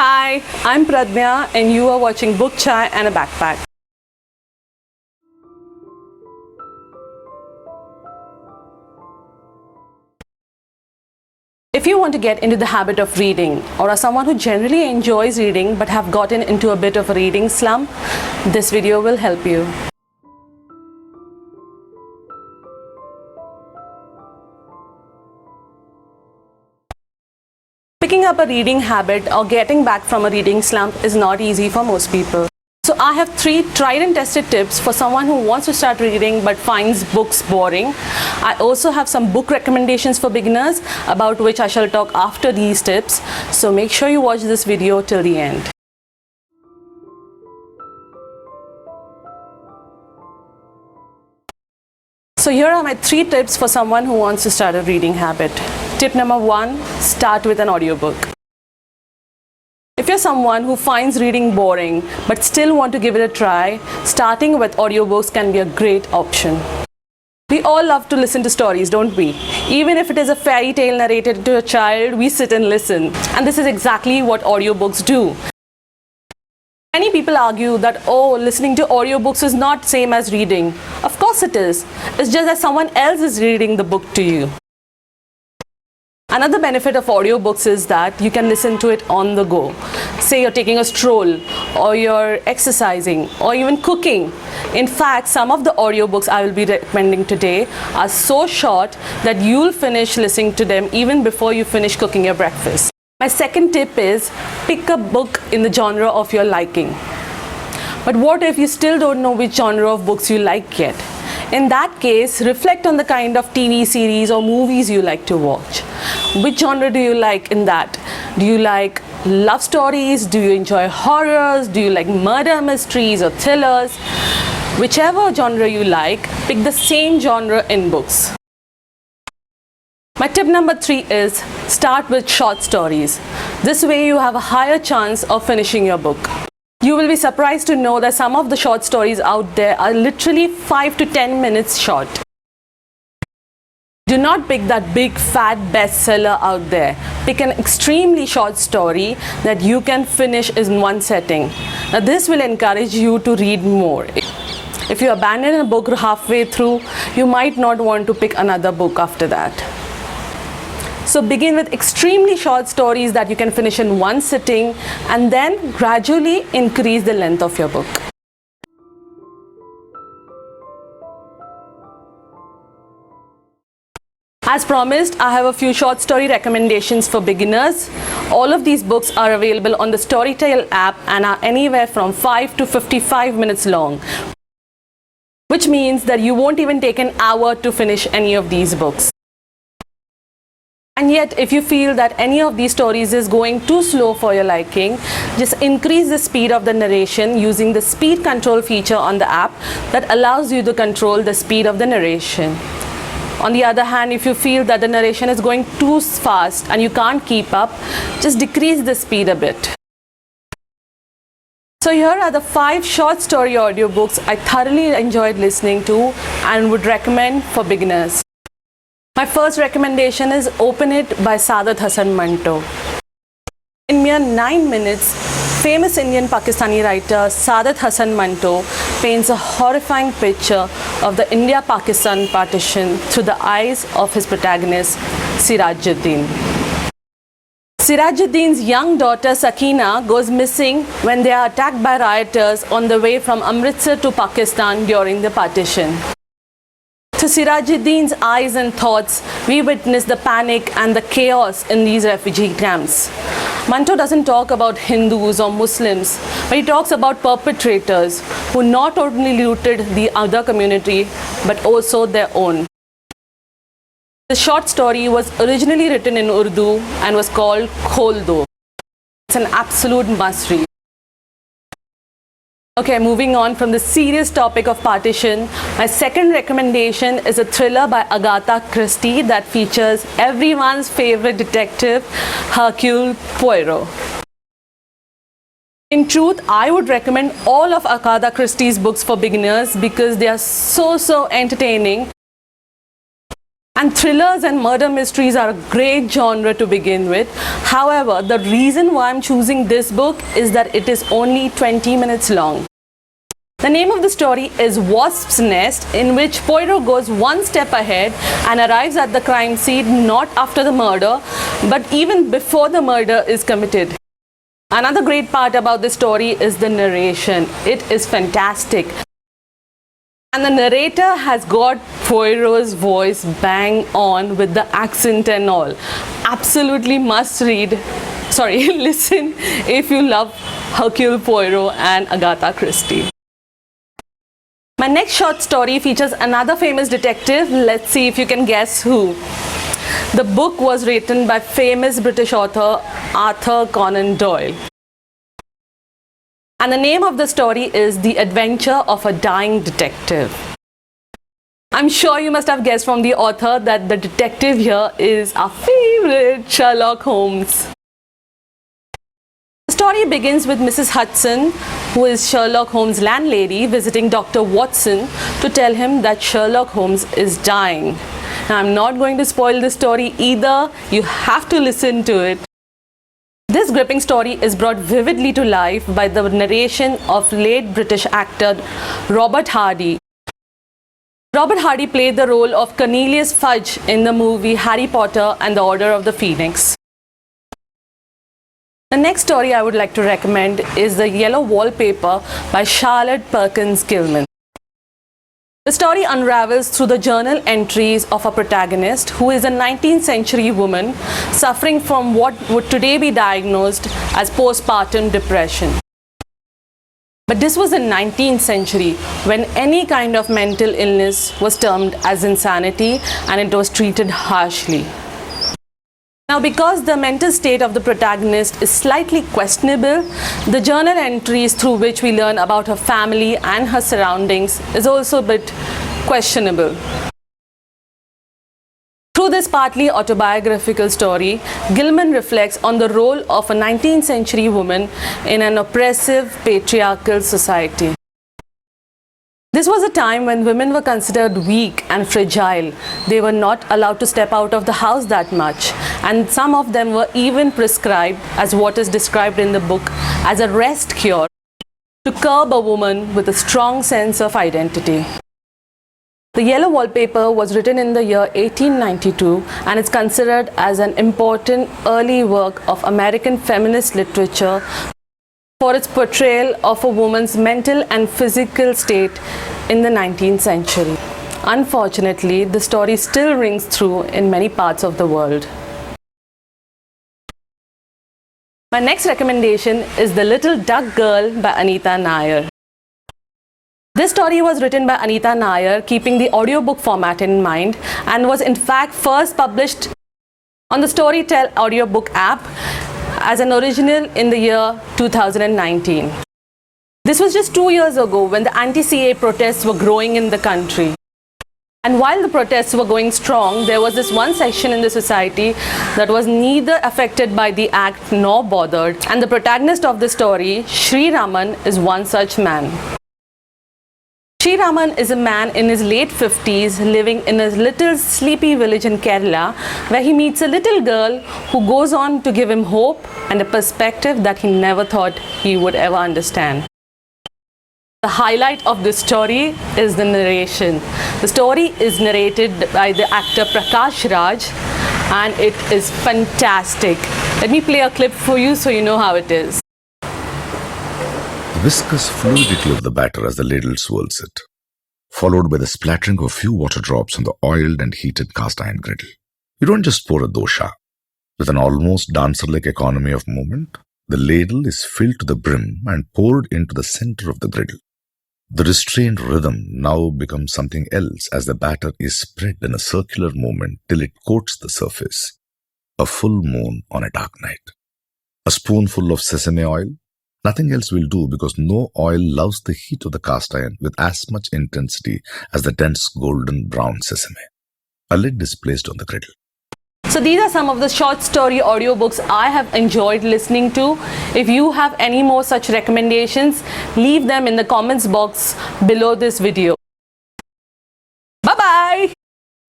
Hi, I'm Pradnya and you are watching Book Chai and a Backpack. If you want to get into the habit of reading or are someone who generally enjoys reading but have gotten into a bit of a reading slump, this video will help you. Picking up a reading habit or getting back from a reading slump is not easy for most people. So I have 3 tried and tested tips for someone who wants to start reading but finds books boring. I also have some book recommendations for beginners about which I shall talk after these tips. So make sure you watch this video till the end. So here are my 3 tips for someone who wants to start a reading habit. Tip number 1, start with an audiobook. If you're someone who finds reading boring but still want to give it a try, starting with audiobooks can be a great option. We all love to listen to stories, don't we? Even if it is a fairy tale narrated to a child, we sit and listen. And this is exactly what audiobooks do. Many people argue that, listening to audiobooks is not same as reading. Of course it is. It's just that someone else is reading the book to you. Another benefit of audiobooks is that you can listen to it on the go. Say you're taking a stroll, or you're exercising, or even cooking. In fact, some of the audiobooks I will be recommending today are so short that you'll finish listening to them even before you finish cooking your breakfast. My second tip is pick a book in the genre of your liking. But what if you still don't know which genre of books you like yet? In that case, reflect on the kind of TV series or movies you like to watch. Which genre do you like in that? Do you like love stories? Do you enjoy horrors? Do you like murder mysteries or thrillers? Whichever genre you like, pick the same genre in books. My tip number 3 is start with short stories. This way you have a higher chance of finishing your book. You will be surprised to know that some of the short stories out there are literally 5 to 10 minutes short. Do not pick that big fat bestseller out there. Pick an extremely short story that you can finish in one setting. Now this will encourage you to read more. If you abandon a book halfway through, you might not want to pick another book after that. So begin with extremely short stories that you can finish in one sitting and then gradually increase the length of your book. As promised, I have a few short story recommendations for beginners. All of these books are available on the Storytel app and are anywhere from 5 to 55 minutes long, which means that you won't even take an hour to finish any of these books. And yet, if you feel that any of these stories is going too slow for your liking, just increase the speed of the narration using the speed control feature on the app that allows you to control the speed of the narration. On the other hand, if you feel that the narration is going too fast and you can't keep up, just decrease the speed a bit. So here are the 5 short story audiobooks I thoroughly enjoyed listening to and would recommend for beginners. My first recommendation is Open It by Saadat Hasan Manto. In mere 9 minutes, famous Indian Pakistani writer Saadat Hasan Manto paints a horrifying picture of the India-Pakistan partition through the eyes of his protagonist, Sirajuddin. Sirajuddin's young daughter Sakina goes missing when they are attacked by rioters on the way from Amritsar to Pakistan during the partition. Through Sirajuddin's eyes and thoughts, we witness the panic and the chaos in these refugee camps. Manto doesn't talk about Hindus or Muslims, but he talks about perpetrators who not only looted the other community, but also their own. The short story was originally written in Urdu and was called Khol Do. It's an absolute must-read. Okay, moving on from the serious topic of partition, my second recommendation is a thriller by Agatha Christie that features everyone's favorite detective, Hercule Poirot. In truth, I would recommend all of Agatha Christie's books for beginners because they are so entertaining. And thrillers and murder mysteries are a great genre to begin with. However, the reason why I'm choosing this book is that it is only 20 minutes long. The name of the story is Wasp's Nest, in which Poirot goes one step ahead and arrives at the crime scene not after the murder, but even before the murder is committed. Another great part about this story is the narration. It is fantastic. And the narrator has got Poirot's voice bang on with the accent and all. Absolutely must read. Listen if you love Hercule Poirot and Agatha Christie. My next short story features another famous detective. Let's see if you can guess who. The book was written by famous British author Arthur Conan Doyle. And the name of the story is The Adventure of a Dying Detective. I'm sure you must have guessed from the author that the detective here is our favorite Sherlock Holmes. The story begins with Mrs. Hudson, who is Sherlock Holmes' landlady, visiting Dr. Watson to tell him that Sherlock Holmes is dying. Now, I'm not going to spoil the story either. You have to listen to it. This gripping story is brought vividly to life by the narration of late British actor Robert Hardy. Robert Hardy played the role of Cornelius Fudge in the movie Harry Potter and the Order of the Phoenix. The next story I would like to recommend is The Yellow Wallpaper by Charlotte Perkins Gilman. The story unravels through the journal entries of a protagonist who is a 19th century woman suffering from what would today be diagnosed as postpartum depression. But this was in 19th century when any kind of mental illness was termed as insanity and it was treated harshly. Now, because the mental state of the protagonist is slightly questionable, the journal entries through which we learn about her family and her surroundings is also a bit questionable. Through this partly autobiographical story, Gilman reflects on the role of a 19th century woman in an oppressive patriarchal society. This was a time when women were considered weak and fragile. They were not allowed to step out of the house that much, and some of them were even prescribed, as what is described in the book, as a rest cure to curb a woman with a strong sense of identity. The Yellow Wallpaper was written in the year 1892 and is considered as an important early work of American feminist literature for its portrayal of a woman's mental and physical state in the 19th century. Unfortunately, the story still rings true in many parts of the world. My next recommendation is The Little Duck Girl by Anita Nair. This story was written by Anita Nair, keeping the audiobook format in mind, and was in fact first published on the Storytel Audiobook app as an original in the year 2019. This was just 2 years ago when the anti-CA protests were growing in the country. And while the protests were going strong, there was this one section in the society that was neither affected by the act nor bothered. And the protagonist of the story, Sri Raman, is one such man. Sri Raman is a man in his late 50s living in a little sleepy village in Kerala, where he meets a little girl who goes on to give him hope and a perspective that he never thought he would ever understand. The highlight of this story is the narration. The story is narrated by the actor Prakash Raj, and it is fantastic. Let me play a clip for you so you know how it is. Viscous fluidity of the batter as the ladle swirls it, followed by the splattering of a few water drops on the oiled and heated cast iron griddle. You don't just pour a dosha. With an almost dancer-like economy of movement, the ladle is filled to the brim and poured into the center of the griddle. The restrained rhythm now becomes something else as the batter is spread in a circular movement till it coats the surface. A full moon on a dark night. A spoonful of sesame oil. Nothing else will do because no oil loves the heat of the cast iron with as much intensity as the dense golden brown sesame. A lid is placed on the griddle. So these are some of the short story audiobooks I have enjoyed listening to. If you have any more such recommendations, leave them in the comments box below this video.